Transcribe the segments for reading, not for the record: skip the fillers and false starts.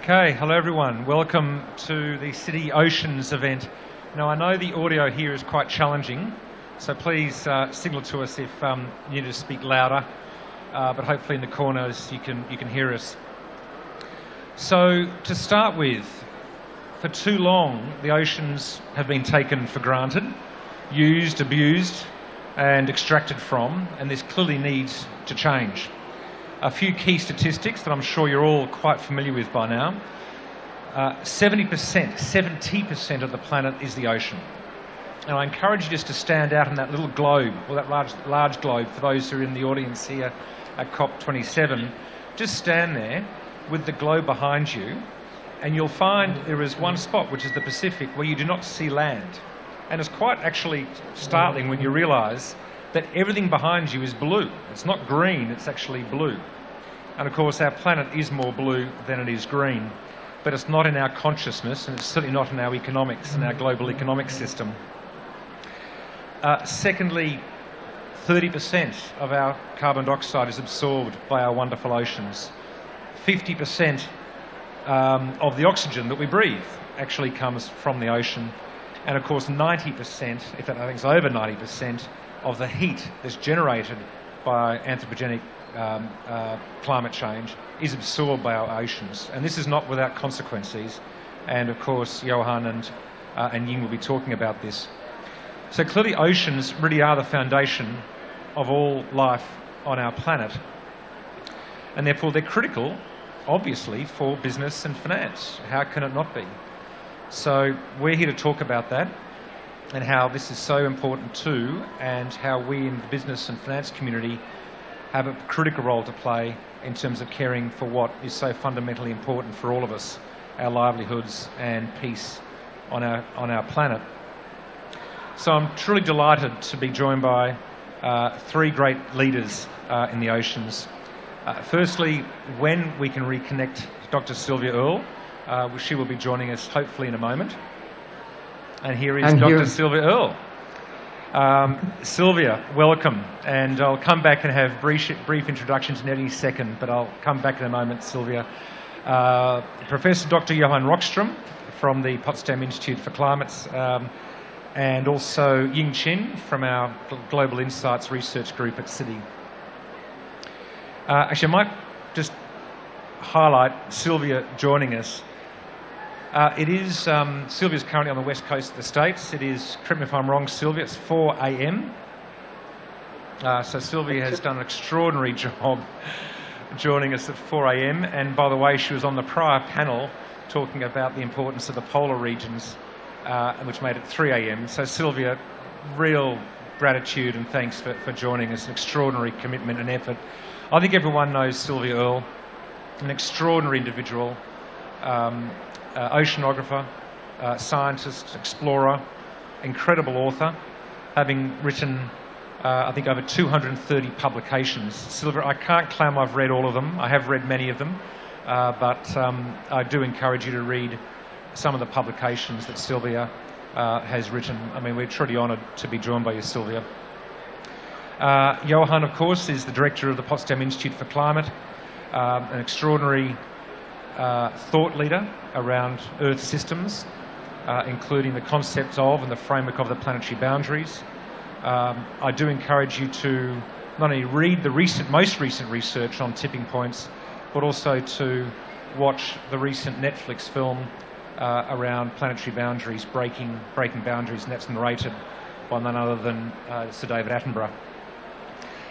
Okay, hello everyone. Welcome to the Citi Oceans event. Now I know the audio here is quite challenging, so please signal to us if you need to speak louder, but hopefully in the corners you can hear us. So to start with, for too long the oceans have been taken for granted, used, abused and extracted from, and this clearly needs to change. A few key statistics that I'm sure you're all quite familiar with by now. 70% of the planet is the ocean. And I encourage you just to stand out in that little globe, or that large globe, for those who are in the audience here at COP27. Just stand there with the globe behind you, and you'll find there is one spot, which is the Pacific, where you do not see land. And it's quite actually startling when you realise that everything behind you is blue. It's not green, it's actually blue. And of course our planet is more blue than it is green, but it's not in our consciousness, and it's certainly not in our economics and our global economic system. Secondly, 30% of our carbon dioxide is absorbed by our wonderful oceans. 50% of the oxygen that we breathe actually comes from the ocean. And of course 90%, if that I think it's over 90%, of the heat that's generated by anthropogenic climate change is absorbed by our oceans. And this is not without consequences. And of course, Johan and Ying will be talking about this. So clearly oceans really are the foundation of all life on our planet. And therefore they're critical, obviously, for business and finance. How can it not be? So we're here to talk about that, and how this is so important too, and how we in the business and finance community have a critical role to play in terms of caring for what is so fundamentally important for all of us, our livelihoods and peace on our planet. So I'm truly delighted to be joined by three great leaders in the oceans. Firstly, when we can reconnect Dr. Sylvia Earle, she will be joining us hopefully in a moment. And here is Dr. Sylvia Earle. Sylvia, welcome. And I'll come back and have brief introductions in any second, but I'll come back in a moment, Sylvia. Professor Dr. Johan Rockström from the Potsdam Institute for Climate, and also Ying Chin from our Global Insights Research Group at Citi. Actually, I might just highlight Sylvia joining us. Sylvia's currently on the west coast of the States. It is, correct me if I'm wrong, Sylvia, it's 4 a.m. So Sylvia has done an extraordinary job joining us at 4 a.m. And by the way, she was on the prior panel talking about the importance of the polar regions, which made it 3 a.m. So Sylvia, real gratitude and thanks for joining us. An extraordinary commitment and effort. I think everyone knows Sylvia Earle, an extraordinary individual. Oceanographer, scientist, explorer, incredible author, having written, I think, over 230 publications. Sylvia, I can't claim I've read all of them. I have read many of them, but I do encourage you to read some of the publications that Sylvia has written. I mean, we're truly honoured to be joined by you, Sylvia. Johan, of course, is the director of the Potsdam Institute for Climate, an extraordinary thought leader around Earth systems, including the concepts of and the framework of the planetary boundaries. I do encourage you to not only read the most recent research on tipping points, but also to watch the recent Netflix film around planetary boundaries, breaking boundaries, and that's narrated by none other than Sir David Attenborough.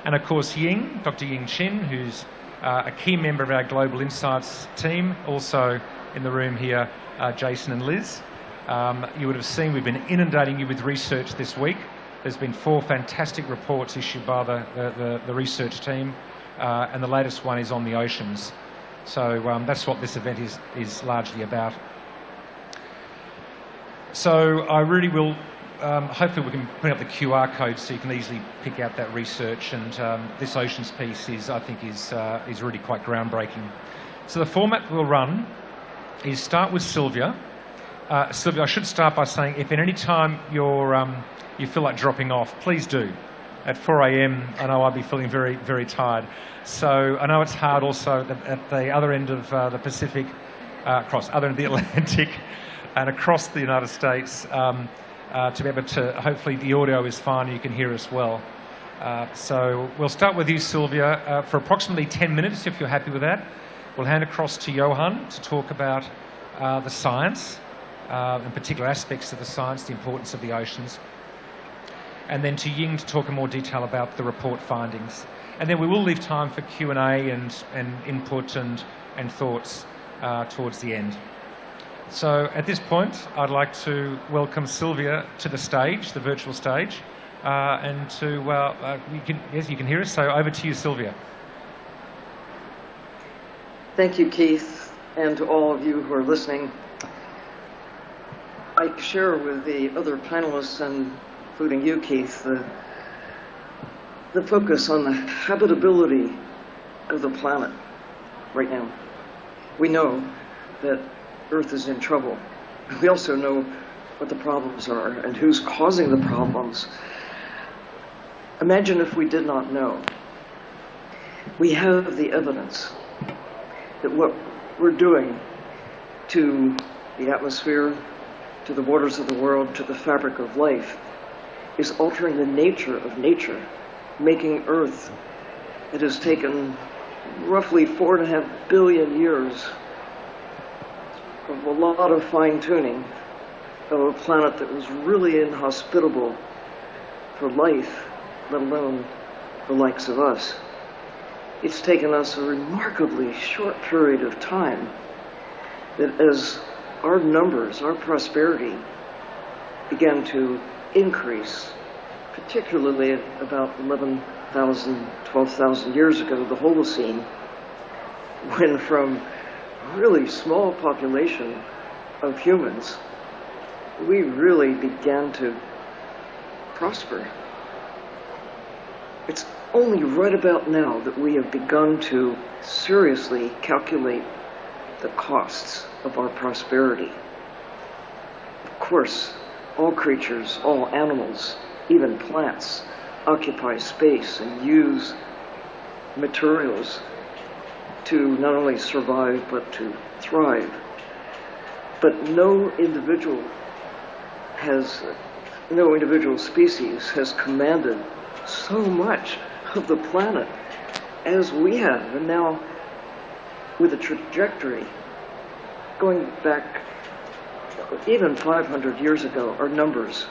And of course Ying, Dr. Ying Chin, who's a key member of our Global Insights team, also in the room here, Jason and Liz. You would have seen we've been inundating you with research this week. There's been 4 fantastic reports issued by the research team, and the latest one is on the oceans. So that's what this event is largely about. So I really will, hopefully we can put up the QR code so you can easily pick out that research, and this oceans piece I think is really quite groundbreaking. So the format we'll run is start with Sylvia. Sylvia, I should start by saying if at any time you feel like dropping off, please do. At 4 a.m, I know I'll be feeling very, very tired. So I know it's hard also at the other end of the Pacific across other than the Atlantic, and across the United States, to be able to, hopefully the audio is fine and you can hear us well. So we'll start with you, Sylvia, for approximately 10 minutes, if you're happy with that. We'll hand across to Johan to talk about the science, and particular aspects of the science, the importance of the oceans. And then to Ying to talk in more detail about the report findings. And then we will leave time for Q&A and input and thoughts towards the end. So at this point, I'd like to welcome Sylvia to the stage, the virtual stage, and to, yes, you can hear us, so over to you, Sylvia. Thank you, Keith, and to all of you who are listening. I share with the other panelists, and including you, Keith, the focus on the habitability of the planet right now. We know that Earth is in trouble. We also know what the problems are and who's causing the problems. Imagine if we did not know. We have the evidence that what we're doing to the atmosphere, to the waters of the world, to the fabric of life, is altering the nature of nature, making Earth, it has taken roughly 4.5 billion years of a lot of fine-tuning of a planet that was really inhospitable for life, let alone the likes of us. It's taken us a remarkably short period of time that as our numbers, our prosperity began to increase, particularly at about 11,000, 12,000 years ago, the Holocene, when from really small population of humans, we really began to prosper. It's only right about now that we have begun to seriously calculate the costs of our prosperity. Of course, all creatures, all animals, even plants, occupy space and use materials to not only survive, but to thrive. But no individual species has commanded so much of the planet as we have. And now, with a trajectory going back even 500 years ago, our numbers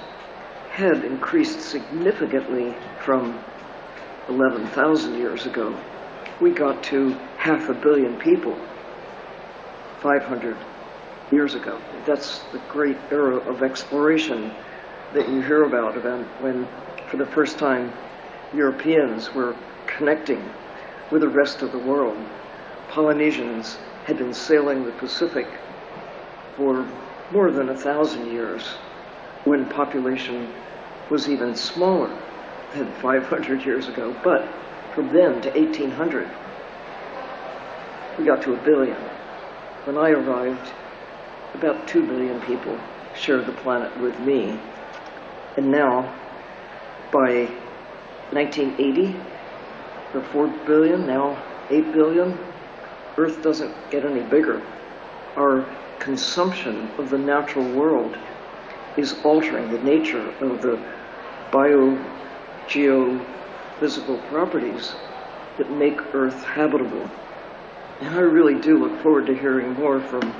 had increased significantly from 11,000 years ago. We got to 500 million people 500 years ago. That's the great era of exploration that you hear about when, for the first time, Europeans were connecting with the rest of the world. Polynesians had been sailing the Pacific for more than 1,000 years, when population was even smaller than 500 years ago. But from then to 1800, we got to 1 billion. When I arrived, about 2 billion people shared the planet with me. And now, by 1980, the 4 billion, now 8 billion, Earth doesn't get any bigger. Our consumption of the natural world is altering the nature of the geophysical properties that make Earth habitable. And I really do look forward to hearing more from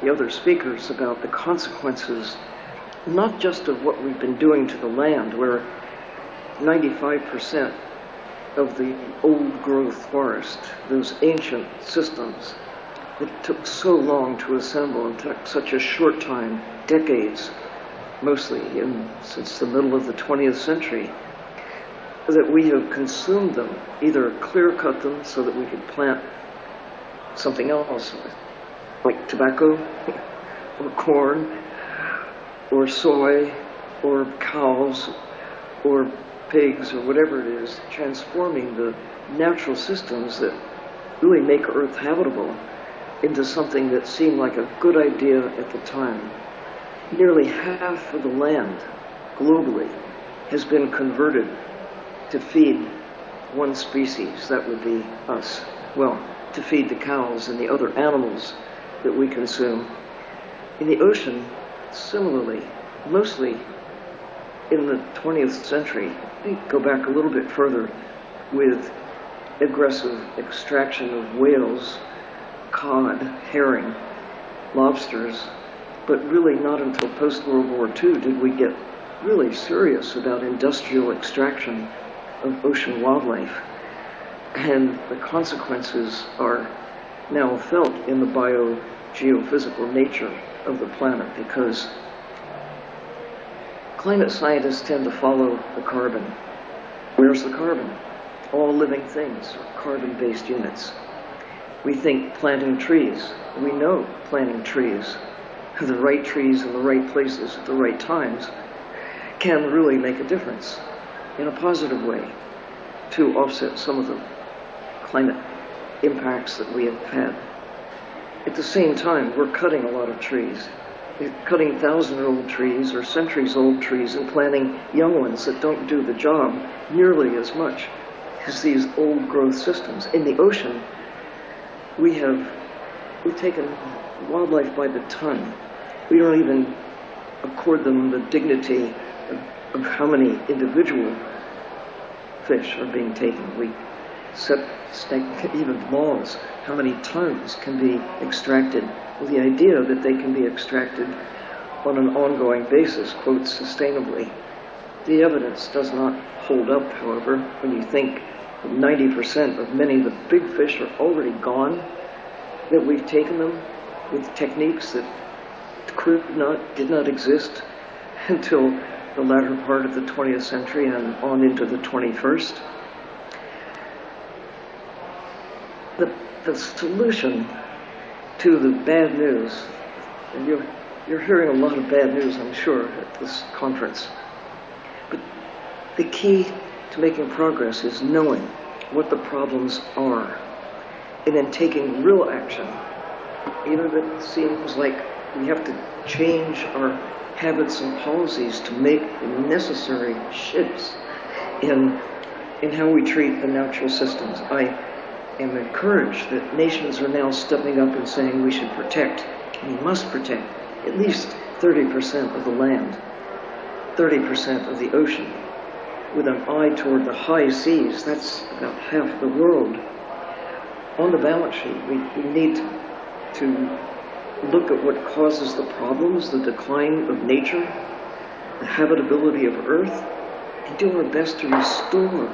the other speakers about the consequences, not just of what we've been doing to the land, where 95% of the old growth forest, those ancient systems that took so long to assemble and took such a short time, decades, mostly since the middle of the 20th century, that we have consumed them, either clear-cut them so that we could plant something else, like tobacco, or corn, or soy, or cows, or pigs, or whatever it is, transforming the natural systems that really make Earth habitable into something that seemed like a good idea at the time. Nearly half of the land globally has been converted to feed one species, that would be us. Well, to feed the cows and the other animals that we consume. In the ocean, similarly, mostly in the 20th century, we go back a little bit further with aggressive extraction of whales, cod, herring, lobsters, but really not until post-World War II did we get really serious about industrial extraction of ocean wildlife. And the consequences are now felt in the biogeophysical nature of the planet, because climate scientists tend to follow the carbon. Where's the carbon? All living things are carbon-based units. We think planting trees. We know planting trees, the right trees in the right places at the right times, can really make a difference in a positive way to offset some of the climate impacts that we have had. At the same time, we're cutting a lot of trees. We're cutting 1,000-year-old trees or centuries-old trees and planting young ones that don't do the job nearly as much as these old growth systems. In the ocean, we've taken wildlife by the ton. We don't even accord them the dignity of how many individual fish are being taken. We set even laws, how many tons can be extracted, with the idea that they can be extracted on an ongoing basis, quote, sustainably. The evidence does not hold up, however, when you think that 90% of many of the big fish are already gone, that we've taken them with techniques that did not exist until the latter part of the 20th century and on into the 21st. The solution to the bad news, and you're hearing a lot of bad news, I'm sure, at this conference, but the key to making progress is knowing what the problems are and then taking real action. Even if it seems like we have to change our habits and policies to make the necessary shifts in how we treat the natural systems. I am encouraged that nations are now stepping up and saying we should protect, we must protect at least 30% of the land, 30% of the ocean, with an eye toward the high seas. That's about half the world. On the balance sheet, we need to look at what causes the problems, the decline of nature, the habitability of Earth, and do our best to restore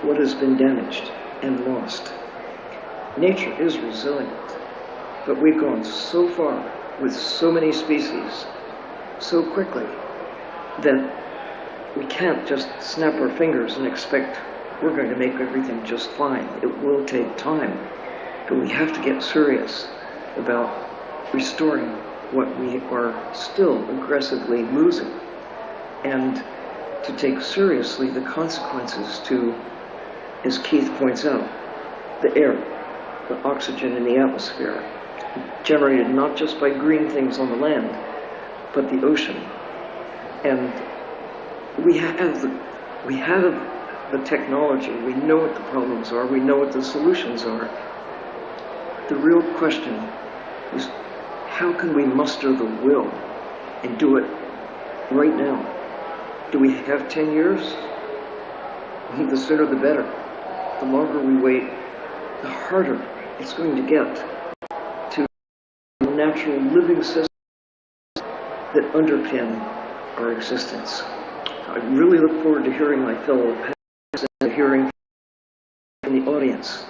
what has been damaged and lost. Nature is resilient, but we've gone so far with so many species so quickly that we can't just snap our fingers and expect we're going to make everything just fine. It will take time, but we have to get serious about restoring what we are still aggressively losing, and to take seriously the consequences to, as Keith points out, the air, the oxygen in the atmosphere, generated not just by green things on the land, but the ocean. And we have the technology, we know what the problems are, we know what the solutions are. The real question is, how can we muster the will and do it right now? Do we have 10 years? The sooner the better. The longer we wait, the harder it's going to get to the natural living systems that underpin our existence. I really look forward to hearing my fellow panelists and hearing from the audience.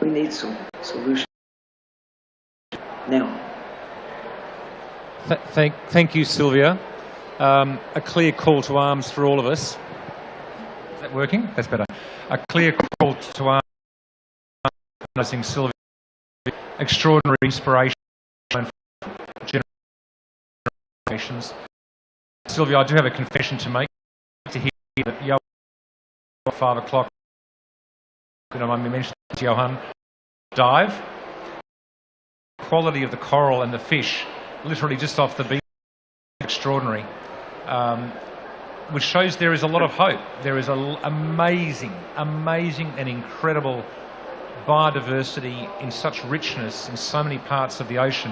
We need some solutions now. Thank you, Sylvia. A clear call to arms for all of us. Is that working? That's better. A clear call to arms. Sylvia, extraordinary inspiration for generations. Sylvia, I do have a confession to make. To hear that Johan at 5 o'clock, you know, I mentioned Johan, dive. The quality of the coral and the fish, literally just off the beach, extraordinary, which shows there is a lot of hope. There is an amazing and incredible biodiversity in such richness in so many parts of the ocean.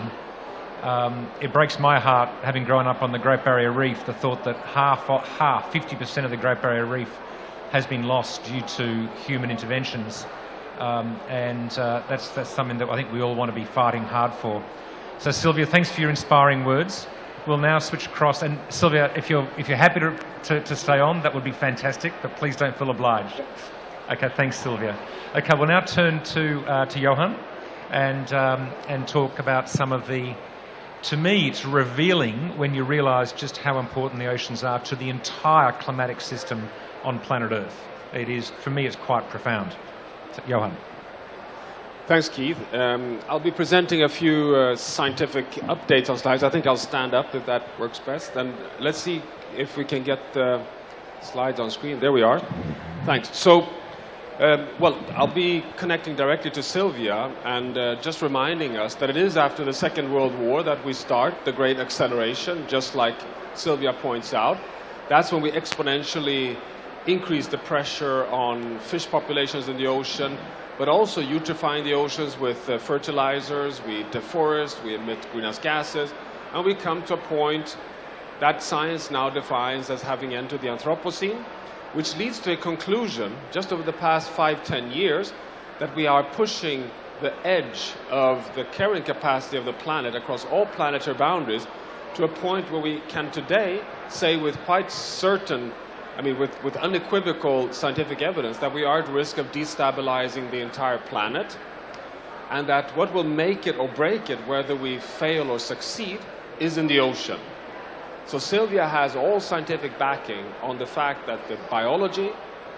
It breaks my heart, having grown up on the Great Barrier Reef, the thought that 50% of the Great Barrier Reef has been lost due to human interventions. That's something that I think we all want to be fighting hard for. So Sylvia, thanks for your inspiring words. We'll now switch across, and Sylvia, if you're happy to stay on, that would be fantastic, but please don't feel obliged. Okay, thanks Sylvia. Okay, we'll now turn to Johan and talk about some of the. To me, it's revealing when you realise just how important the oceans are to the entire climatic system on planet Earth. It is, for me, it's quite profound. So, Johan. Thanks, Keith. I'll be presenting a few scientific updates on slides. I think I'll stand up if that works best. And let's see if we can get the slides on screen. There we are. Thanks. So, well, I'll be connecting directly to Sylvia and just reminding us that it is after the Second World War that we start the great acceleration, just like Sylvia points out. That's when we exponentially increase the pressure on fish populations in the ocean, but also eutrophying the oceans with fertilizers. We deforest, we emit greenhouse gases, and we come to a point that science now defines as having entered the Anthropocene, which leads to a conclusion just over the past 5-10 years that we are pushing the edge of the carrying capacity of the planet across all planetary boundaries to a point where we can today say with quite certain, with unequivocal scientific evidence that we are at risk of destabilizing the entire planet, and that what will make it or break it, whether we fail or succeed, is in the ocean. So Sylvia has all scientific backing on the fact that the biology,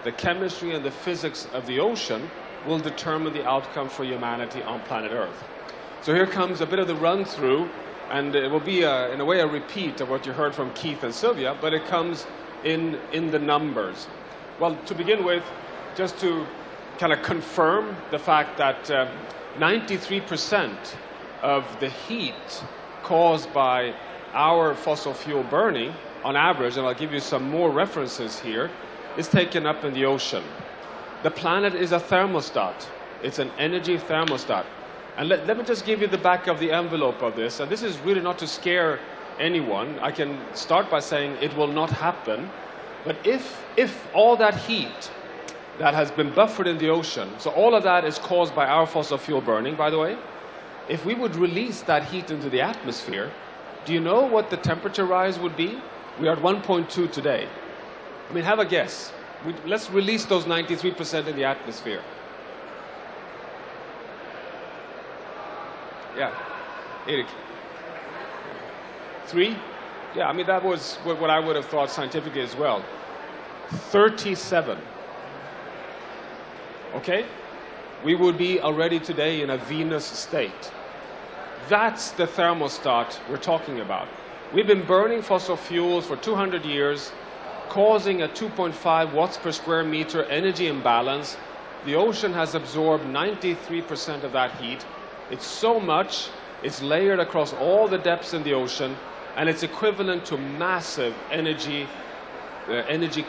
the chemistry, and the physics of the ocean will determine the outcome for humanity on planet Earth. So here comes a bit of the run-through, and it will be, in a way, a repeat of what you heard from Keith and Sylvia, but it comes in the numbers. Well, to begin with, just to kind of confirm the fact that 93% of the heat caused by our fossil fuel burning, on average, and I'll give you some more references here, is taken up in the ocean. The planet is a thermostat. It's an energy thermostat. And let me just give you the back of the envelope of this. And this is really not to scare anyone. I can start by saying it will not happen. But if all that heat that has been buffered in the ocean, so all of that is caused by our fossil fuel burning, by the way, if we would release that heat into the atmosphere, do you know what the temperature rise would be? We are at 1.2 today. Have a guess. Let's release those 93% in the atmosphere. Yeah, Erik. 3? Yeah, that was what I would have thought scientifically as well. 37. Okay? We would be already today in a Venus state. That's the thermostat we're talking about. We've been burning fossil fuels for 200 years, causing a 2.5 watts per square meter energy imbalance. The ocean has absorbed 93% of that heat. It's so much, it's layered across all the depths in the ocean, and it's equivalent to massive energy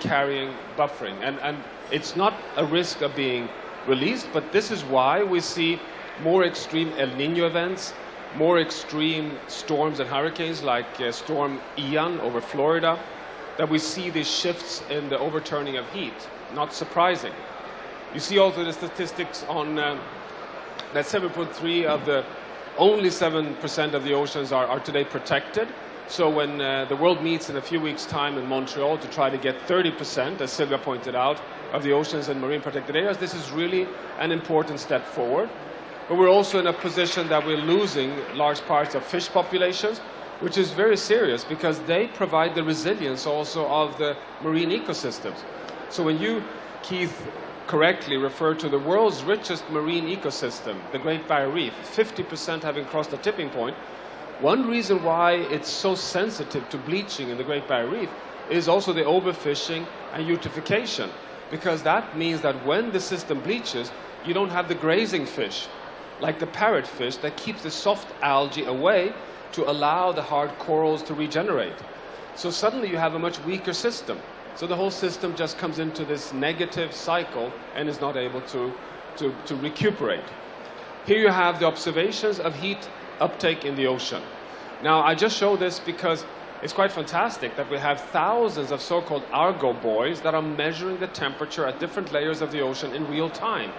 carrying buffering. And it's not a risk of being released, but this is why we see more extreme El Niño events, more extreme storms and hurricanes like Storm Ian over Florida, that we see these shifts in the overturning of heat. Not surprising. You see also the statistics on that 7.3 of the only 7% of the oceans are today protected. So when the world meets in a few weeks' time in Montreal to try to get 30%, as Sylvia pointed out, of the oceans and marine protected areas, this is really an important step forward. But we're also in a position that we're losing large parts of fish populations, which is very serious because they provide the resilience also of the marine ecosystems. So when you, Keith, correctly referred to the world's richest marine ecosystem, the Great Barrier Reef, 50% having crossed the tipping point, one reason why it's so sensitive to bleaching in the Great Barrier Reef is also the overfishing and eutrophication, because that means that when the system bleaches, you don't have the grazing fish, like the parrotfish, that keeps the soft algae away to allow the hard corals to regenerate. So suddenly you have a much weaker system. So the whole system just comes into this negative cycle and is not able to to recuperate. Here you have the observations of heat uptake in the ocean. Now, I just show this because it's quite fantastic that we have thousands of so-called Argo buoys that are measuring the temperature at different layers of the ocean in real time.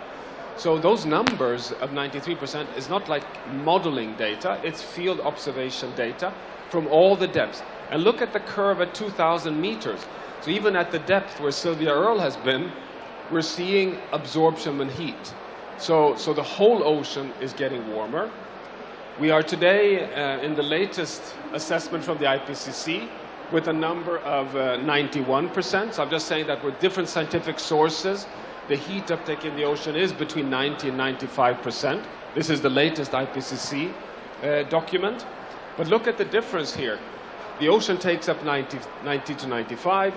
So those numbers of 93% is not like modeling data, it's field observation data from all the depths. And look at the curve at 2,000 meters. So even at the depth where Sylvia Earle has been, we're seeing absorption and heat. So the whole ocean is getting warmer. We are today in the latest assessment from the IPCC with a number of 91%. So I'm just saying that with different scientific sources, the heat uptake in the ocean is between 90 and 95%. This is the latest IPCC document. But look at the difference here. The ocean takes up 90 to 95,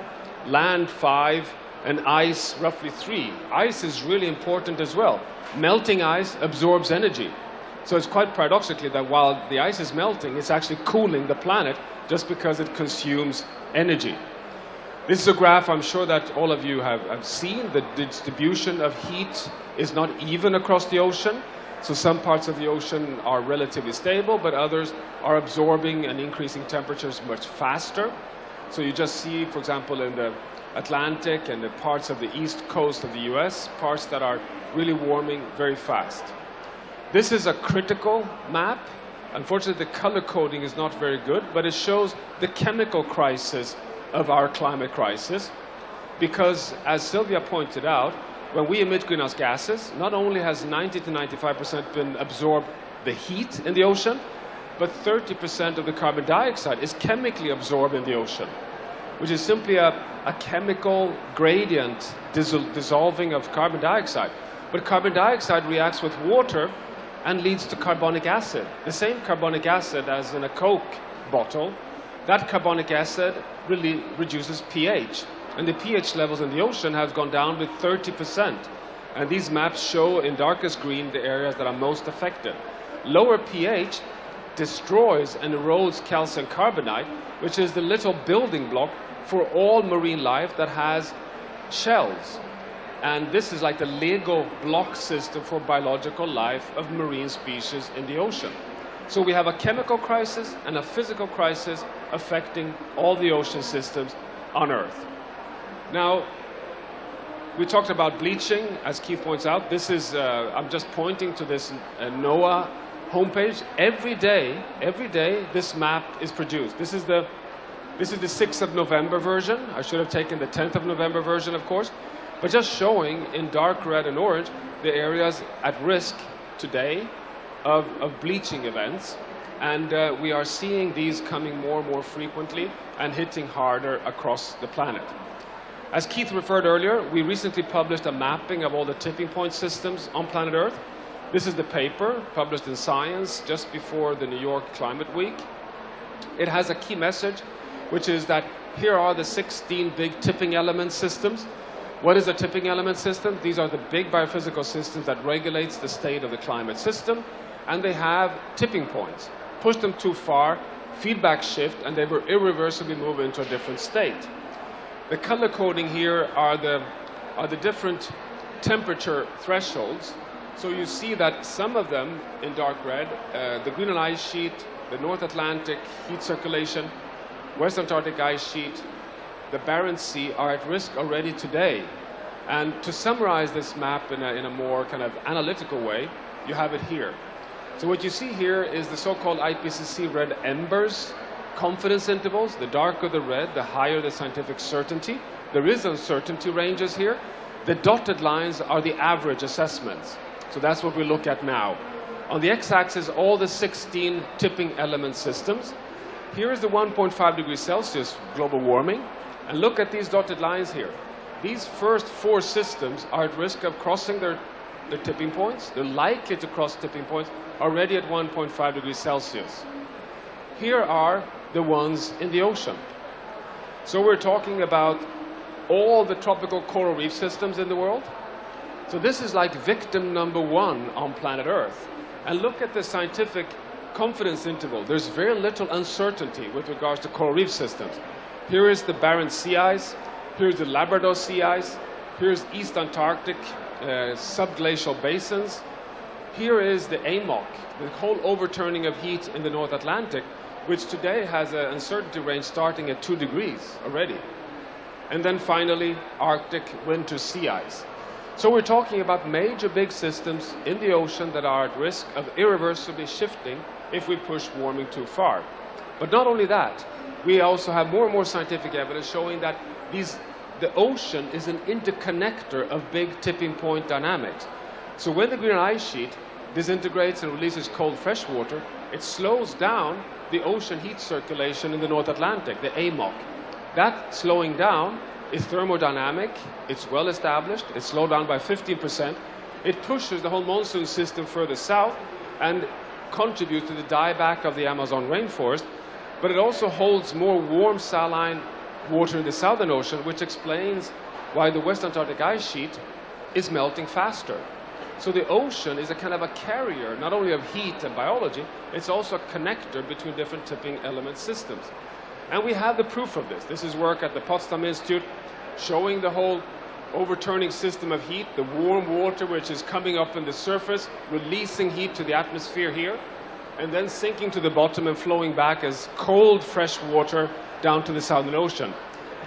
land 5, and ice roughly 3. Ice is really important as well. Melting ice absorbs energy. So it's quite paradoxically that while the ice is melting, it's actually cooling the planet just because it consumes energy. This is a graph I'm sure that all of you have seen. The distribution of heat is not even across the ocean. So some parts of the ocean are relatively stable, but others are absorbing and increasing temperatures much faster. So you just see, for example, in the Atlantic and the parts of the east coast of the US, parts that are really warming very fast. This is a critical map. Unfortunately, the color coding is not very good, but it shows the chemical crisis of our climate crisis. Because, as Sylvia pointed out, when we emit greenhouse gases, not only has 90 to 95% been absorbed the heat in the ocean, but 30% of the carbon dioxide is chemically absorbed in the ocean, which is simply a chemical gradient dissolving of carbon dioxide. But carbon dioxide reacts with water and leads to carbonic acid. The same carbonic acid as in a Coke bottle, that carbonic acid really reduces pH. And the pH levels in the ocean have gone down with 30%. And these maps show in darkest green the areas that are most affected. Lower pH destroys and erodes calcium carbonate, which is the little building block for all marine life that has shells. And this is like the Lego block system for biological life of marine species in the ocean. So we have a chemical crisis and a physical crisis affecting all the ocean systems on Earth. Now, we talked about bleaching, as Keith points out. This is, I'm just pointing to this NOAA homepage. Every day, this map is produced. This is the 6th of November version. I should have taken the 10th of November version, of course. But just showing in dark red and orange the areas at risk today of bleaching events. And we are seeing these coming more and more frequently and hitting harder across the planet. As Keith referred earlier, we recently published a mapping of all the tipping point systems on planet Earth. This is the paper published in Science just before the New York Climate Week. It has a key message, which is that here are the 16 big tipping element systems. What is a tipping element system? These are the big biophysical systems that regulates the state of the climate system, and they have tipping points. Push them too far, feedback shift, and they will irreversibly move into a different state. The color coding here are the different temperature thresholds. So you see that some of them in dark red, the Greenland ice sheet, the North Atlantic heat circulation, West Antarctic ice sheet, the Barents Sea are at risk already today. And to summarize this map in a more kind of analytical way, you have it here. So what you see here is the so-called IPCC red embers confidence intervals. The darker the red, the higher the scientific certainty. There is uncertainty ranges here. The dotted lines are the average assessments. So that's what we look at now. On the x-axis, all the 16 tipping element systems. Here is the 1.5 degrees Celsius global warming. And look at these dotted lines here. These first 4 systems are at risk of crossing their tipping points. They're likely to cross tipping points already at 1.5 degrees Celsius. Here are the ones in the ocean. So we're talking about all the tropical coral reef systems in the world. So this is like victim number 1 on planet Earth. And look at the scientific confidence interval. There's very little uncertainty with regards to coral reef systems. Here is the Barents Sea ice. Here's the Labrador Sea ice. Here's East Antarctic subglacial basins. Here is the AMOC, the whole overturning of heat in the North Atlantic, which today has an uncertainty range starting at 2 degrees already. And then finally, Arctic winter sea ice. So we're talking about major big systems in the ocean that are at risk of irreversibly shifting if we push warming too far. But not only that, we also have more and more scientific evidence showing that the ocean is an interconnector of big tipping point dynamics. So when the Greenland ice sheet disintegrates and releases cold fresh water, it slows down the ocean heat circulation in the North Atlantic, the AMOC. That slowing down is thermodynamic, it's well established, it's slowed down by 15%. It pushes the whole monsoon system further south and contributes to the dieback of the Amazon rainforest, but it also holds more warm saline water in the Southern Ocean, which explains why the West Antarctic ice sheet is melting faster. So the ocean is a kind of a carrier, not only of heat and biology, it's also a connector between different tipping element systems. And we have the proof of this. This is work at the Potsdam Institute showing the whole overturning system of heat, the warm water which is coming up on the surface, releasing heat to the atmosphere here, and then sinking to the bottom and flowing back as cold fresh water down to the Southern Ocean.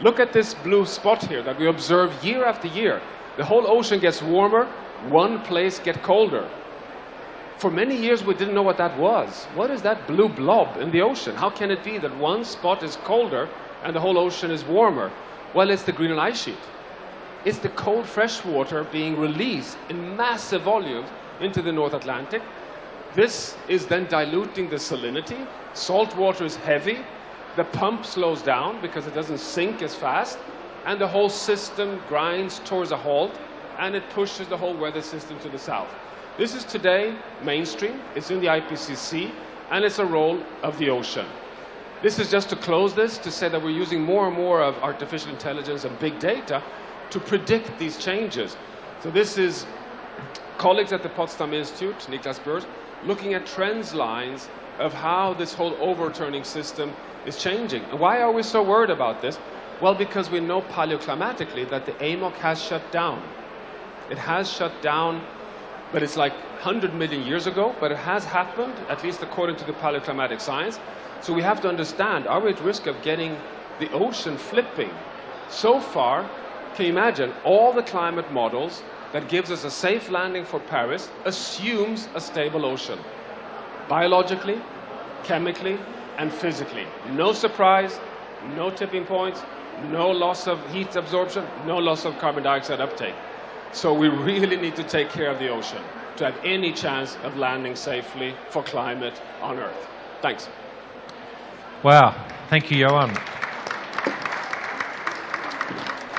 Look at this blue spot here that we observe year after year. The whole ocean gets warmer, one place gets colder. For many years we didn't know what that was. What is that blue blob in the ocean? How can it be that one spot is colder and the whole ocean is warmer? Well, it's the Greenland ice sheet. It's the cold fresh water being released in massive volumes into the North Atlantic. This is then diluting the salinity. Salt water is heavy. The pump slows down because it doesn't sink as fast. And the whole system grinds towards a halt, and it pushes the whole weather system to the south. This is today mainstream. It's in the IPCC, and it's a role of the ocean. This is just to close this, to say that we're using more and more of artificial intelligence and big data to predict these changes. So this is colleagues at the Potsdam Institute, Niklas Börs, looking at trends lines of how this whole overturning system is changing. And why are we so worried about this? Well, because we know paleoclimatically that the AMOC has shut down. It has shut down, but it's like 100 million years ago, but it has happened, at least according to the paleoclimatic science. So we have to understand, are we at risk of getting the ocean flipping? So far, can you imagine, all the climate models that gives us a safe landing for Paris assumes a stable ocean. Biologically, chemically, and physically. No surprise, no tipping points, no loss of heat absorption, no loss of carbon dioxide uptake. So we really need to take care of the ocean to have any chance of landing safely for climate on Earth. Thanks. Wow, thank you, Johan.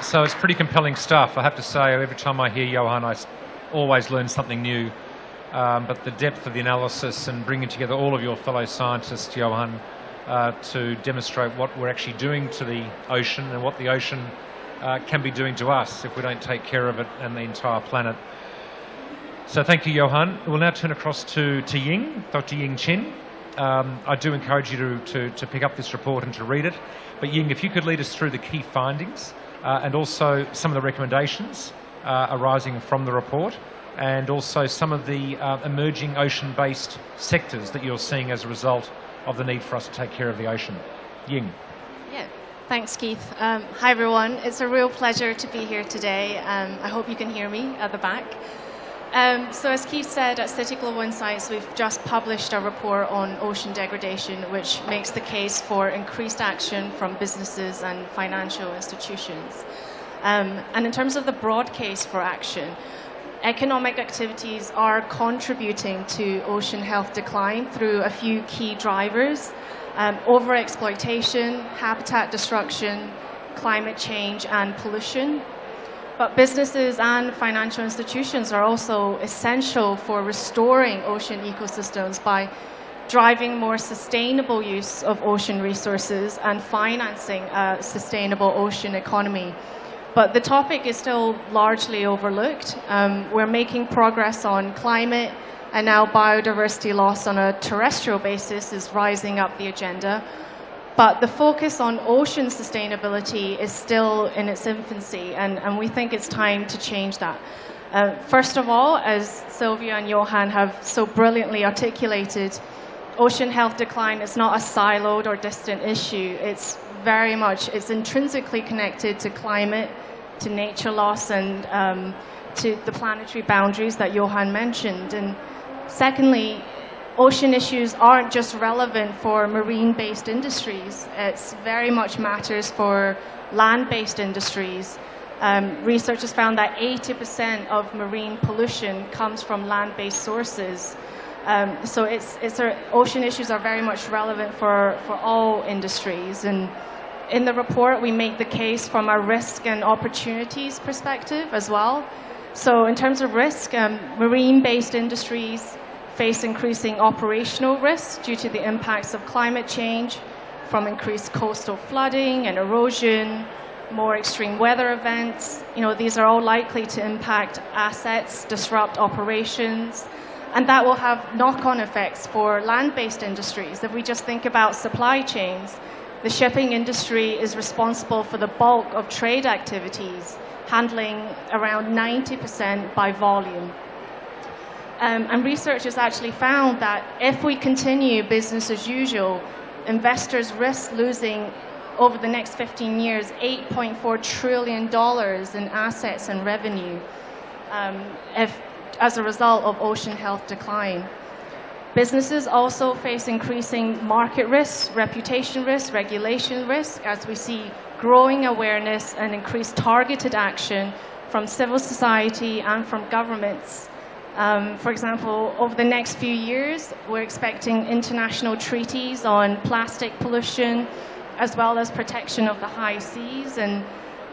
So it's pretty compelling stuff. I have to say, every time I hear Johan, I always learn something new. But the depth of the analysis and bringing together all of your fellow scientists, Johan, to demonstrate what we're actually doing to the ocean and what the ocean can be doing to us if we don't take care of it and the entire planet. So thank you, Johan. We'll now turn across to Ying, Dr. Ying Chen. I do encourage you to pick up this report and to read it. But Ying, if you could lead us through the key findings and also some of the recommendations arising from the report, and also some of the emerging ocean-based sectors that you're seeing as a result of the need for us to take care of the ocean. Ying. Yeah, thanks, Keith. Hi, everyone. It's a real pleasure to be here today. I hope you can hear me at the back. So as Keith said, at Citi Global Insights, we've just published a report on ocean degradation, which makes the case for increased action from businesses and financial institutions. And in terms of the broad case for action, economic activities are contributing to ocean health decline through a few key drivers: overexploitation, habitat destruction, climate change, and pollution. But businesses and financial institutions are also essential for restoring ocean ecosystems by driving more sustainable use of ocean resources and financing a sustainable ocean economy. But the topic is still largely overlooked. We're making progress on climate, and now biodiversity loss on a terrestrial basis is rising up the agenda. But the focus on ocean sustainability is still in its infancy, and we think it's time to change that. First of all, as Sylvia and Johan have so brilliantly articulated, ocean health decline is not a siloed or distant issue. It's very much, it's intrinsically connected to climate, to nature loss, and to the planetary boundaries that Johan mentioned. And secondly, ocean issues aren't just relevant for marine-based industries. It's very much matters for land-based industries. Research has found that 80% of marine pollution comes from land-based sources. So ocean issues are very much relevant for all industries. And in the report, we make the case from a risk and opportunities perspective as well. So in terms of risk, marine-based industries face increasing operational risks due to the impacts of climate change, from increased coastal flooding and erosion, more extreme weather events. These are all likely to impact assets, disrupt operations, and that will have knock-on effects for land-based industries. If we just think about supply chains, the shipping industry is responsible for the bulk of trade activities, handling around 90% by volume. And research has actually found that if we continue business as usual, investors risk losing over the next 15 years $8.4 trillion in assets and revenue as a result of ocean health decline. Businesses also face increasing market risks, reputation risks, regulation risk, as we see growing awareness and increased targeted action from civil society and from governments. For example, over the next few years, we're expecting international treaties on plastic pollution, as well as protection of the high seas. And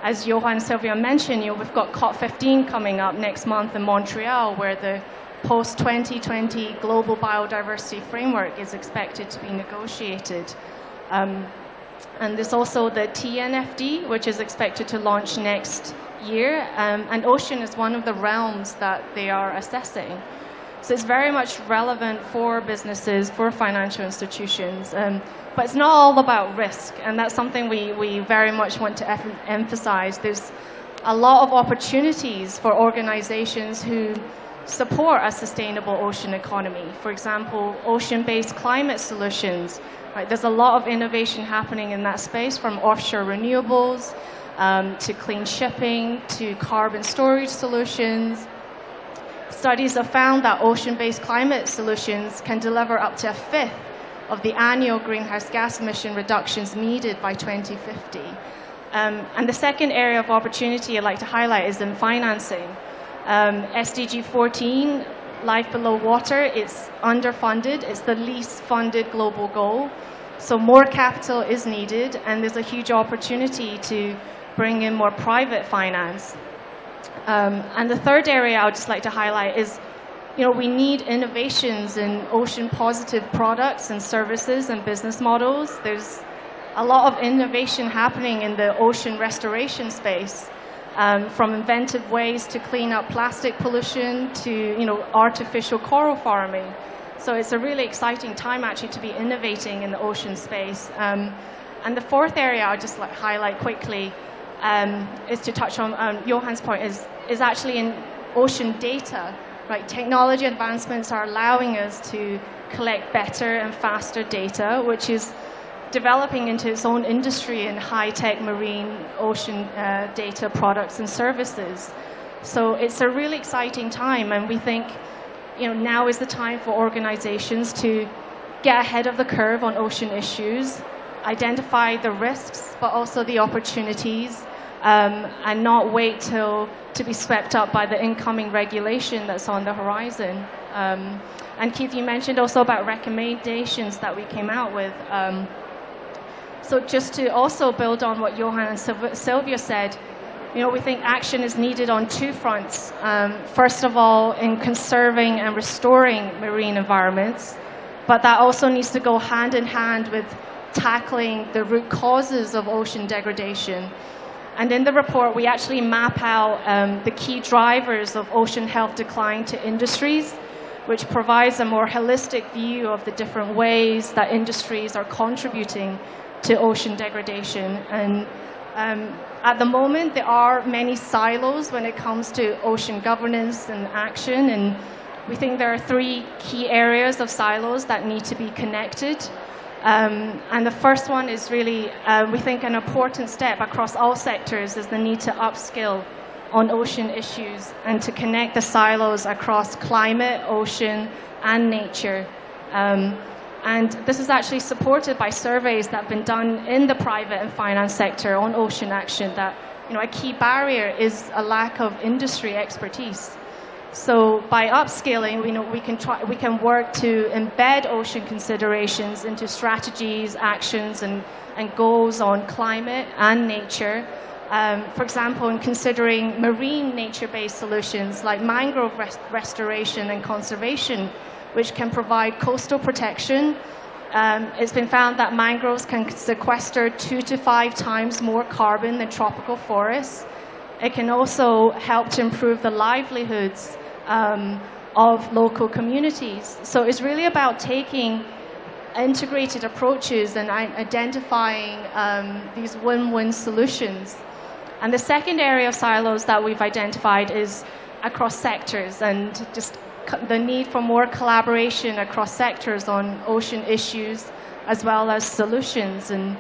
as Johan and Sylvia mentioned, we've got COP15 coming up next month in Montreal, where the post-2020 global biodiversity framework is expected to be negotiated. And there's also the TNFD, which is expected to launch next year, and ocean is one of the realms that they are assessing. So it's very much relevant for businesses, for financial institutions, but it's not all about risk, and that's something we very much want to emphasize. There's a lot of opportunities for organizations who support a sustainable ocean economy. For example, ocean-based climate solutions. Right? There's a lot of innovation happening in that space, from offshore renewables, to clean shipping, to carbon storage solutions. Studies have found that ocean-based climate solutions can deliver up to a fifth of the annual greenhouse gas emission reductions needed by 2050. And the second area of opportunity I'd like to highlight is in financing. SDG 14, Life Below Water, it's underfunded. It's the least funded global goal. So more capital is needed, and there's a huge opportunity to bring in more private finance. And the third area I would just like to highlight is, we need innovations in ocean-positive products and services and business models. There's a lot of innovation happening in the ocean restoration space, from inventive ways to clean up plastic pollution to, artificial coral farming. So it's a really exciting time actually to be innovating in the ocean space. And the fourth area I'll just highlight quickly is to touch on Johan's point is actually in ocean data. Right? Technology advancements are allowing us to collect better and faster data, which is developing into its own industry in high-tech marine ocean data products and services. So it's a really exciting time, and we think now is the time for organizations to get ahead of the curve on ocean issues, identify the risks, but also the opportunities, and not wait to be swept up by the incoming regulation that's on the horizon. And Keith, you mentioned also about recommendations that we came out with. So just to also build on what Johan and Sylvia said, we think action is needed on two fronts. First of all, in conserving and restoring marine environments, but that also needs to go hand in hand with tackling the root causes of ocean degradation. And in the report, we actually map out the key drivers of ocean health decline to industries, which provides a more holistic view of the different ways that industries are contributing to ocean degradation. And At the moment, there are many silos when it comes to ocean governance and action, and we think there are 3 key areas of silos that need to be connected. And the first one is really, we think, an important step across all sectors is the need to upskill on ocean issues and to connect the silos across climate, ocean, and nature. And this is actually supported by surveys that have been done in the private and finance sector on ocean action that, a key barrier is a lack of industry expertise. So by upscaling, we can work to embed ocean considerations into strategies, actions, and goals on climate and nature. For example, in considering marine nature-based solutions like mangrove restoration and conservation, which can provide coastal protection. It's been found that mangroves can sequester 2 to 5 times more carbon than tropical forests. It can also help to improve the livelihoods of local communities. So it's really about taking integrated approaches and identifying these win-win solutions. And the second area of silos that we've identified is across sectors, and just the need for more collaboration across sectors on ocean issues as well as solutions. And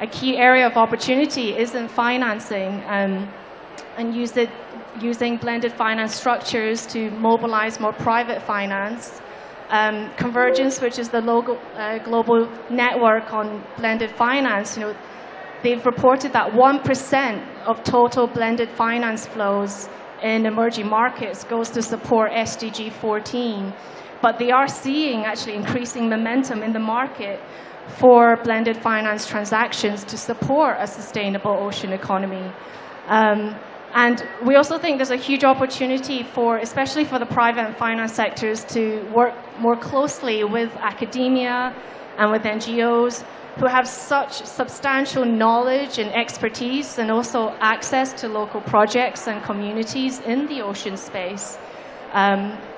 a key area of opportunity is in financing and using blended finance structures to mobilize more private finance. Convergence, which is the global network on blended finance, they've reported that 1% of total blended finance flows in emerging markets goes to support SDG 14. But they are seeing actually increasing momentum in the market for blended finance transactions to support a sustainable ocean economy. And we also think there's a huge opportunity especially for the private and finance sectors, to work more closely with academia and with NGOs who have such substantial knowledge and expertise and also access to local projects and communities in the ocean space.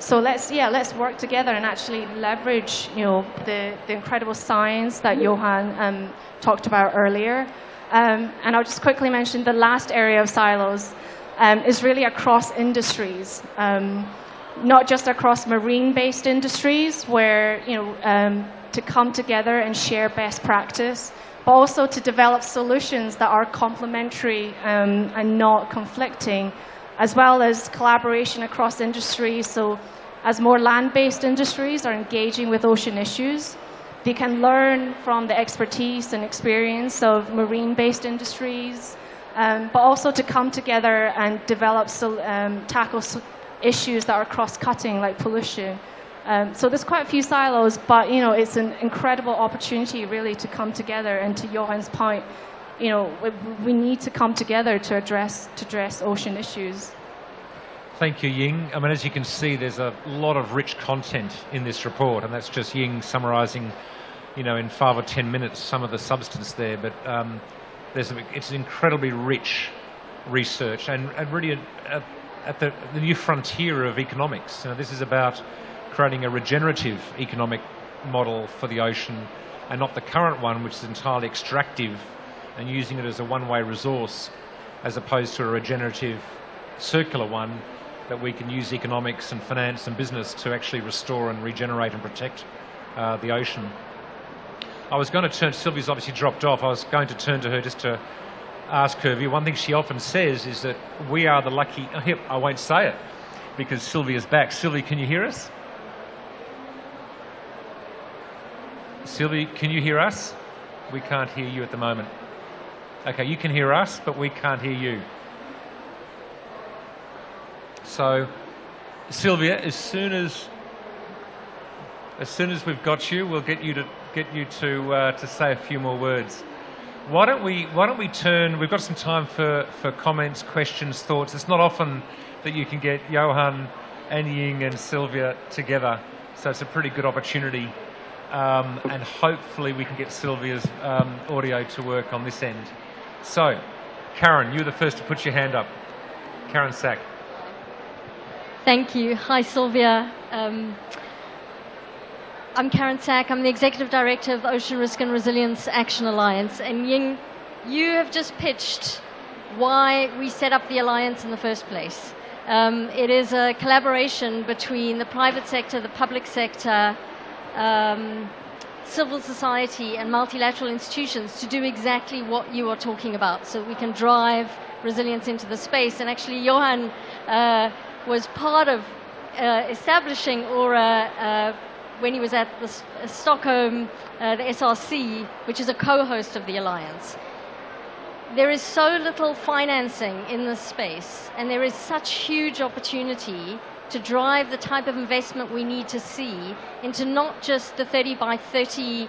So let's work together and actually leverage, the incredible science that Johan talked about earlier. And I'll just quickly mention the last area of silos is really across industries, not just across marine-based industries where, to come together and share best practice, but also to develop solutions that are complementary and not conflicting, as well as collaboration across industries. So as more land-based industries are engaging with ocean issues, they can learn from the expertise and experience of marine-based industries, but also to come together and develop, tackle issues that are cross-cutting, like pollution. So there's quite a few silos, but it's an incredible opportunity really to come together. And to Johan's point, we need to come together to address ocean issues. Thank you, Ying. I mean, as you can see, there's a lot of rich content in this report, and that's just Ying summarising, in 5 or 10 minutes some of the substance there. But it's incredibly rich research and really at the new frontier of economics. This is about creating a regenerative economic model for the ocean and not the current one, which is entirely extractive and using it as a one-way resource, as opposed to a regenerative circular one that we can use economics and finance and business to actually restore and regenerate and protect the ocean. I was going to turn, Sylvia's obviously dropped off, I was going to turn to her just to ask her view. One thing she often says is that we are the lucky, I won't say it because Sylvia's back. Sylvia, can you hear us? Sylvia, can you hear us? We can't hear you at the moment. Okay, you can hear us, but we can't hear you. So, Sylvia, as soon as we've got you, we'll get you to say a few more words. Why don't we turn? We've got some time for comments, questions, thoughts. It's not often that you can get Johan and Ying and Sylvia together, so it's a pretty good opportunity. And hopefully we can get Sylvia's audio to work on this end. So, Karen, you were the first to put your hand up. Karen Sack. Thank you. Hi, Sylvia. I'm Karen Sack. I'm the Executive Director of the Ocean Risk and Resilience Action Alliance. And Ying, you have just pitched why we set up the alliance in the first place. It is a collaboration between the private sector, the public sector, civil society and multilateral institutions to do exactly what you are talking about, so we can drive resilience into the space. And actually Johan was part of establishing Aura when he was at the Stockholm, the SRC, which is a co-host of the alliance. There is so little financing in this space, and there is such huge opportunity to drive the type of investment we need to see into not just the 30 by 30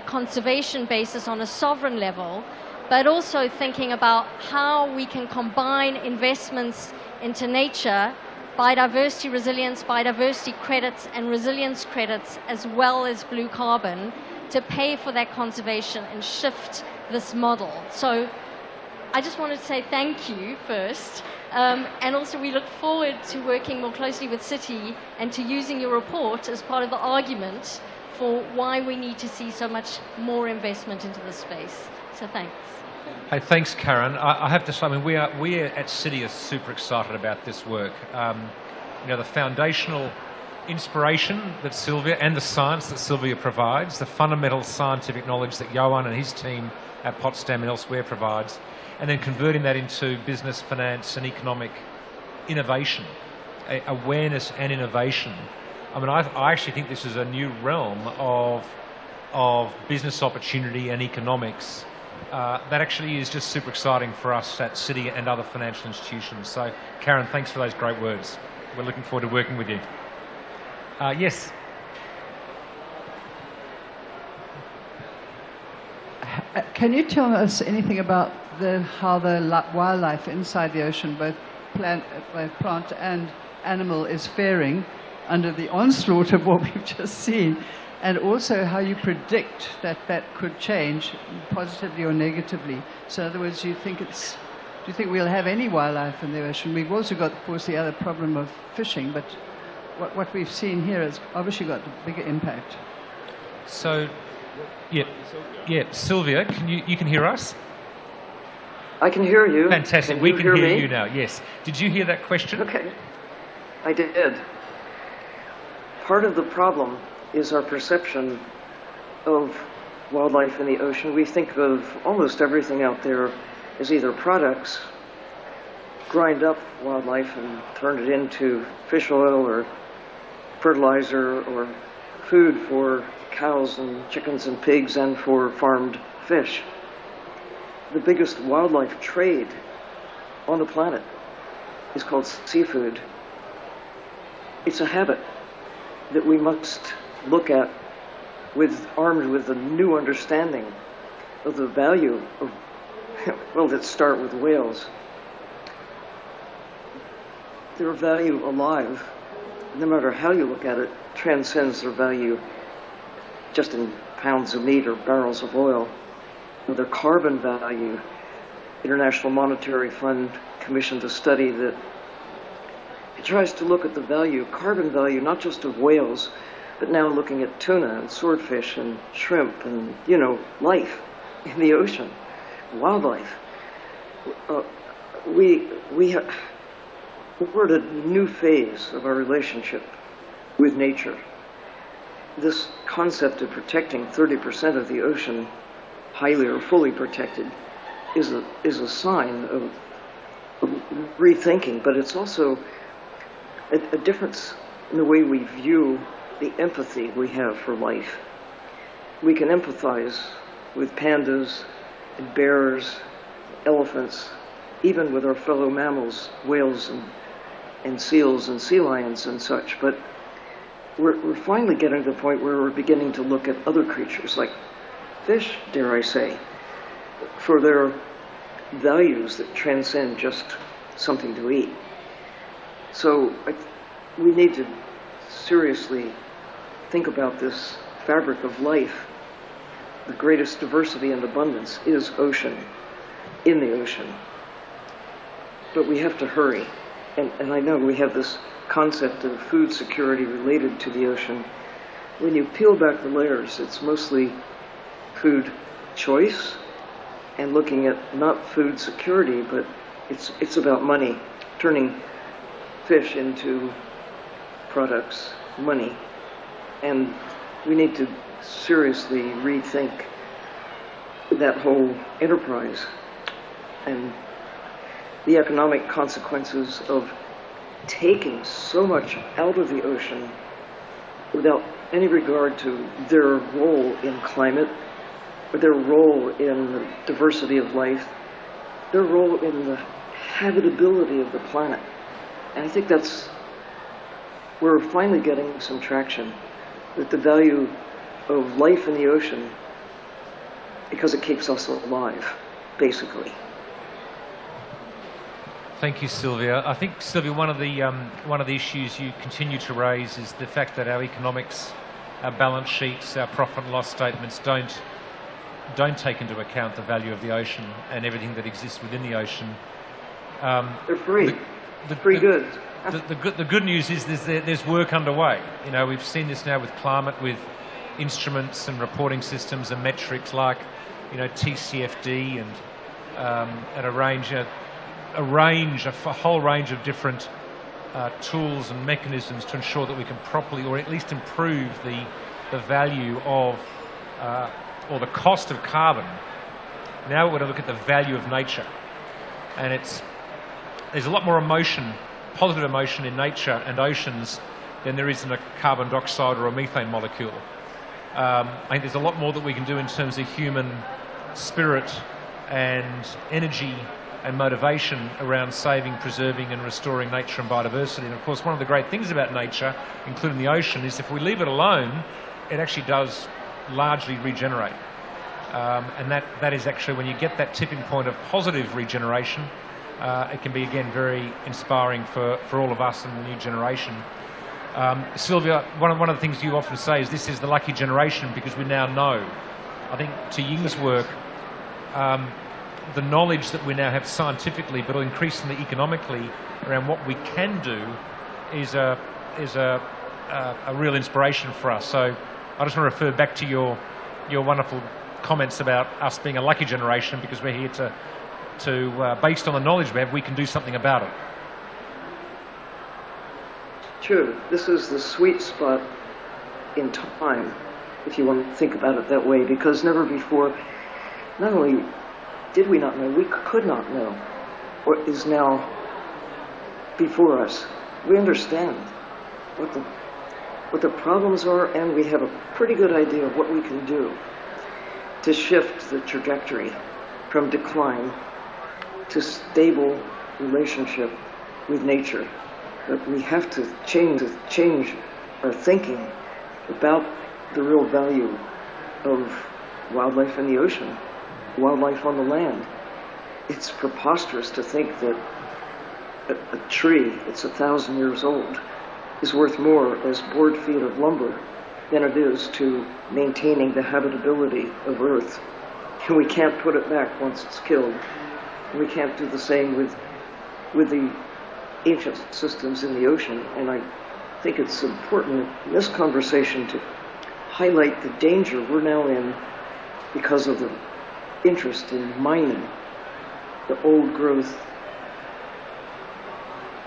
conservation basis on a sovereign level, but also thinking about how we can combine investments into nature, biodiversity resilience, biodiversity credits and resilience credits, as well as blue carbon, to pay for that conservation and shift this model. So I just wanted to say thank you first, and also we look forward to working more closely with Citi and to using your report as part of the argument for why we need to see so much more investment into this space. So thanks. Hey, thanks, Karen. I have to say, I mean, we at Citi are super excited about this work. You know, the foundational inspiration that Sylvia and the science that Sylvia provides, the fundamental scientific knowledge that Johan and his team at Potsdam and elsewhere provides, and then converting that into business, finance and economic innovation, awareness and innovation. I mean, I actually think this is a new realm of business opportunity and economics that actually is just super exciting for us at Citi and other financial institutions. So, Karen, thanks for those great words. We're looking forward to working with you. Yes. Can you tell us anything about how the wildlife inside the ocean, both plant and animal, is faring under the onslaught of what we've just seen, and also how you predict that that could change positively or negatively? So in other words, do you think we'll have any wildlife in the ocean? We've also got, of course, the other problem of fishing, but what we've seen here has obviously got a bigger impact. So, yeah, Sylvia, you can hear us? I can hear you. Fantastic. We can hear you now, yes. Did you hear that question? Okay. I did. Part of the problem is our perception of wildlife in the ocean. We think of almost everything out there as either products, grind up wildlife and turn it into fish oil or fertilizer or food for cows and chickens and pigs and for farmed fish. The biggest wildlife trade on the planet is called seafood. It's a habit that we must look at armed with a new understanding of the value of, well, let's start with whales. Their value alive, no matter how you look at it, transcends their value just in pounds of meat or barrels of oil. Their carbon value, International Monetary Fund commissioned a study that it tries to look at the value, carbon value, not just of whales, but now looking at tuna and swordfish and shrimp and, you know, life in the ocean, wildlife. We're at a new phase of our relationship with nature. This concept of protecting 30% of the ocean, highly or fully protected, is a sign of rethinking, but it's also a difference in the way we view the empathy we have for life. We can empathize with pandas and bears, elephants, even with our fellow mammals, whales and seals and sea lions and such, but we're finally getting to the point where we're beginning to look at other creatures like fish, dare I say, for their values that transcend just something to eat. So we need to seriously think about this fabric of life. The greatest diversity and abundance is ocean, in the ocean. But we have to hurry. And I know we have this concept of food security related to the ocean. When you peel back the layers, it's mostly food choice, and looking at not food security, but it's about money, turning fish into products, money. And we need to seriously rethink that whole enterprise and the economic consequences of taking so much out of the ocean without any regard to their role in climate, or their role in the diversity of life, their role in the habitability of the planet. And I think we're finally getting some traction with the value of life in the ocean because it keeps us alive, basically. Thank you, Sylvia. I think, Sylvia, one of the issues you continue to raise is the fact that our economics, our balance sheets, our profit and loss statements don't take into account the value of the ocean and everything that exists within the ocean. They're free. Free goods. The good news is there's work underway. You know, we've seen this now with climate, with instruments and reporting systems and metrics like, you know, TCFD and a whole range of different tools and mechanisms to ensure that we can properly, or at least improve the value of or the cost of carbon. Now we're going to look at the value of nature, and there's a lot more emotion, positive emotion in nature and oceans than there is in a carbon dioxide or a methane molecule. I think there's a lot more that we can do in terms of human spirit and energy and motivation around saving, preserving and restoring nature and biodiversity. And of course, one of the great things about nature, including the ocean, is if we leave it alone, it actually does largely regenerate. And that is actually, when you get that tipping point of positive regeneration, it can be, again, very inspiring for all of us and the new generation. Sylvia, one of the things you often say is this is the lucky generation because we now know. I think to Ying's work, the knowledge that we now have scientifically, but increasingly economically, around what we can do is a real inspiration for us. So I just want to refer back to your wonderful comments about us being a lucky generation because we're here to based on the knowledge we have, we can do something about it. True. This is the sweet spot in time, if you want to think about it that way, because never before, not only did we not know, we could not know what is now before us. We understand what the problems are, and we have a pretty good idea of what we can do to shift the trajectory from decline to stable relationship with nature. But we have to change our thinking about the real value of wildlife in the ocean, wildlife on the land. It's preposterous to think that a tree that's 1,000 years old is worth more as board feet of lumber than it is to maintaining the habitability of Earth. And we can't put it back once it's killed. We can't do the same with the ancient systems in the ocean. And I think it's important in this conversation to highlight the danger we're now in because of the interest in mining the old growth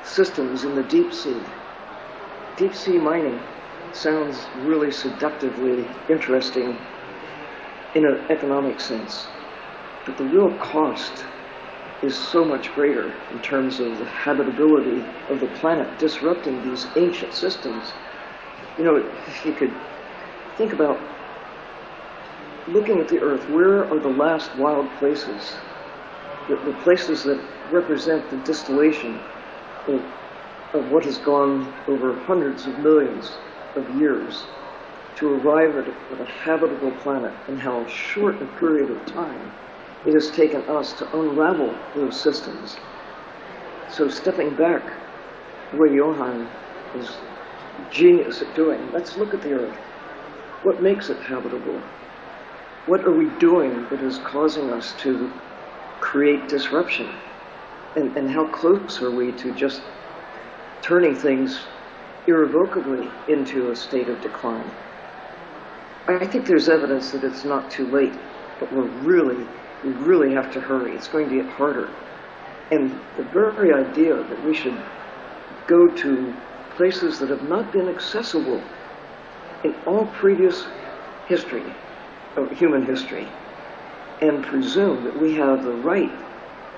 systems in the deep sea. Deep sea mining sounds really seductively interesting in an economic sense, but the real cost is so much greater in terms of the habitability of the planet, disrupting these ancient systems. You know, if you could think about looking at the Earth, where are the last wild places? The places that represent the distillation of what has gone over hundreds of millions of years to arrive at a habitable planet, and how short a period of time it has taken us to unravel those systems. So stepping back, the way Johan is genius at doing, let's look at the Earth. What makes it habitable? What are we doing that is causing us to create disruption? And how close are we to just turning things irrevocably into a state of decline? I think there's evidence that it's not too late, but we're really we really have to hurry. It's going to get harder. And the very idea that we should go to places that have not been accessible in all previous history, of human history, and presume that we have the right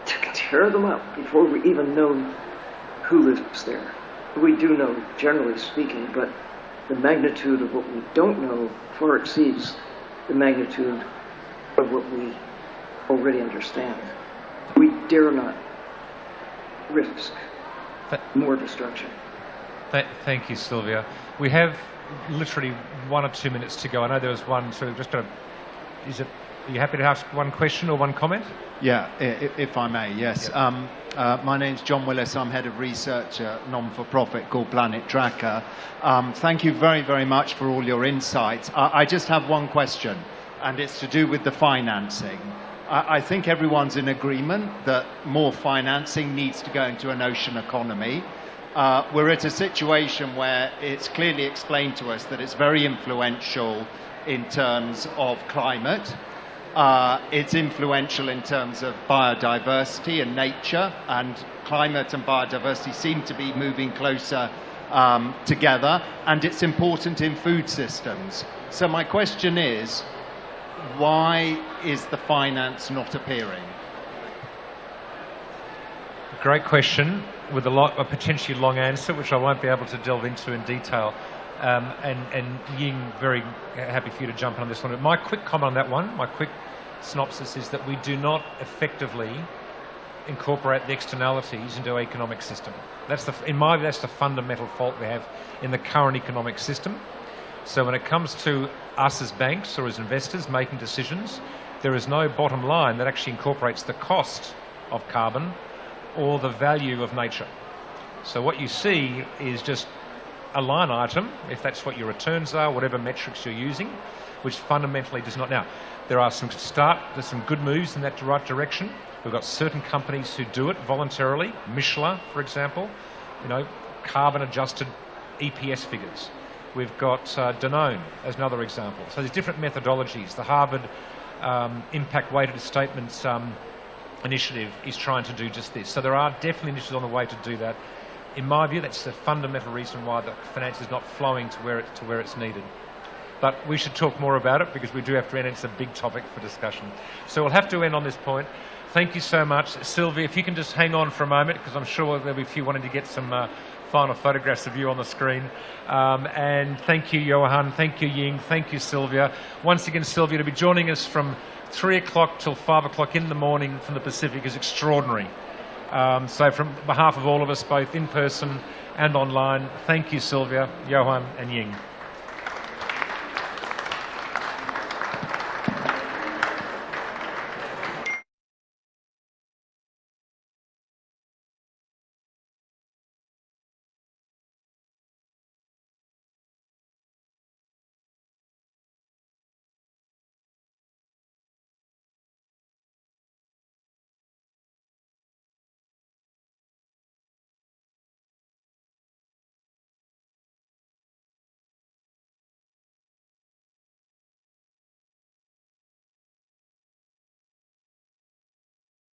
to tear them up before we even know who lives there. We do know, generally speaking, but the magnitude of what we don't know far exceeds the magnitude of what we already understand. We dare not risk more destruction. Thank you, Sylvia. We have literally 1 or 2 minutes to go. I know there was one, so just got to... Are you happy to ask one question or one comment? Yeah, if I may, yes. Yep. My name's John Willis. I'm head of research at a non-for-profit called Planet Tracker. Thank you very, very much for all your insights. I just have one question, and it's to do with the financing. I think everyone's in agreement that more financing needs to go into an ocean economy. We're at a situation where it's clearly explained to us that it's very influential in terms of climate. It's influential in terms of biodiversity and nature, and climate and biodiversity seem to be moving closer together, and it's important in food systems. So my question is, why is the finance not appearing? Great question with a potentially long answer, which I won't be able to delve into in detail. And Ying, very happy for you to jump in on this one. But my quick comment on that one, my quick synopsis is that we do not effectively incorporate the externalities into our economic system. In my view, that's the fundamental fault we have in the current economic system. So when it comes to us as banks or as investors making decisions, there is no bottom line that actually incorporates the cost of carbon or the value of nature. So what you see is just a line item, if that's what your returns are, whatever metrics you're using, which fundamentally does not. Now, there's some good moves in that right direction. We've got certain companies who do it voluntarily. Michelin, for example, carbon adjusted EPS figures. We've got Danone as another example. So there's different methodologies. The Harvard Impact Weighted Statements initiative is trying to do just this. So there are definitely initiatives on the way to do that. In my view, that's the fundamental reason why the finance is not flowing to where it's needed. But we should talk more about it because we do have to end. It's a big topic for discussion. So we'll have to end on this point. Thank you so much. Sylvia, if you can just hang on for a moment, because I'm sure there'll be a few wanting to get some final photographs of you on the screen. And thank you, Johan. Thank you, Ying. Thank you, Sylvia. Once again, Sylvia, to be joining us from 3 o'clock till 5 o'clock in the morning from the Pacific is extraordinary. So from behalf of all of us, both in person and online, thank you, Sylvia, Johan and Ying.